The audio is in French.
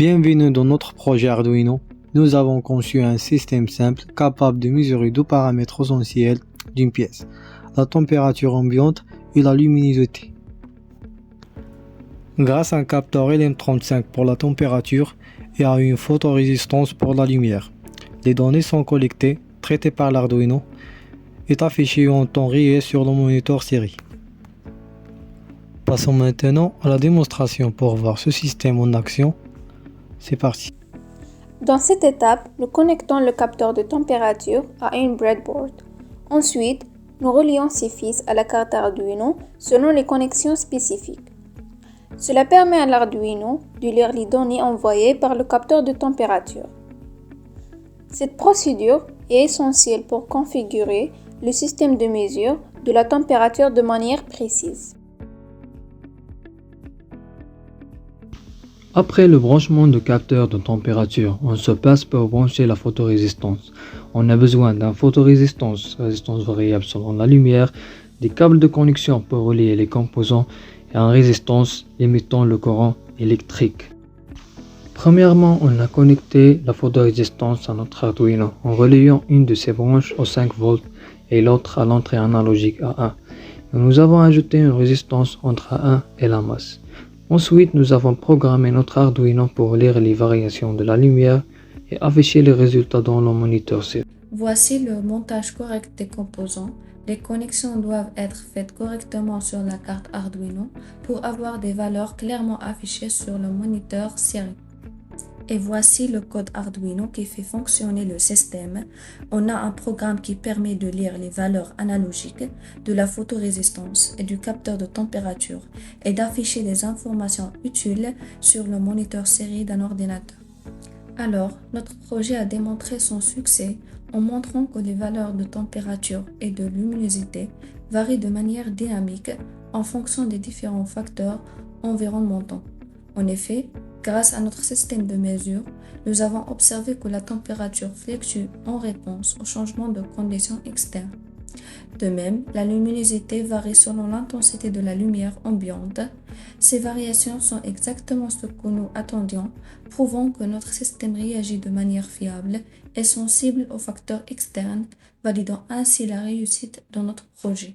Bienvenue dans notre projet Arduino. Nous avons conçu un système simple capable de mesurer deux paramètres essentiels d'une pièce, la température ambiante et la luminosité. Grâce à un capteur LM35 pour la température et à une photorésistance pour la lumière, les données sont collectées, traitées par l'Arduino et affichées en temps réel sur le moniteur série. Passons maintenant à la démonstration pour voir ce système en action. C'est parti. Dans cette étape, nous connectons le capteur de température à une breadboard. Ensuite, nous relions ces fils à la carte Arduino selon les connexions spécifiques. Cela permet à l'Arduino de lire les données envoyées par le capteur de température. Cette procédure est essentielle pour configurer le système de mesure de la température de manière précise. Après le branchement de capteur de température, on se place pour brancher la photorésistance. On a besoin d'un photorésistance, résistance variable selon la lumière, des câbles de connexion pour relier les composants et une résistance limitant le courant électrique. Premièrement, on a connecté la photorésistance à notre Arduino en reliant une de ses branches aux 5 volts et l'autre à l'entrée analogique A1. Et nous avons ajouté une résistance entre A1 et la masse. Ensuite, nous avons programmé notre Arduino pour lire les variations de la lumière et afficher les résultats dans le moniteur série. Voici le montage correct des composants. Les connexions doivent être faites correctement sur la carte Arduino pour avoir des valeurs clairement affichées sur le moniteur série. Et voici le code Arduino qui fait fonctionner le système. On a un programme qui permet de lire les valeurs analogiques de la photorésistance et du capteur de température et d'afficher des informations utiles sur le moniteur série d'un ordinateur. Alors, notre projet a démontré son succès en montrant que les valeurs de température et de luminosité varient de manière dynamique en fonction des différents facteurs environnementaux. En effet, grâce à notre système de mesure, nous avons observé que la température fluctue en réponse au changement de conditions externes. De même, la luminosité varie selon l'intensité de la lumière ambiante. Ces variations sont exactement ce que nous attendions, prouvant que notre système réagit de manière fiable et sensible aux facteurs externes, validant ainsi la réussite de notre projet.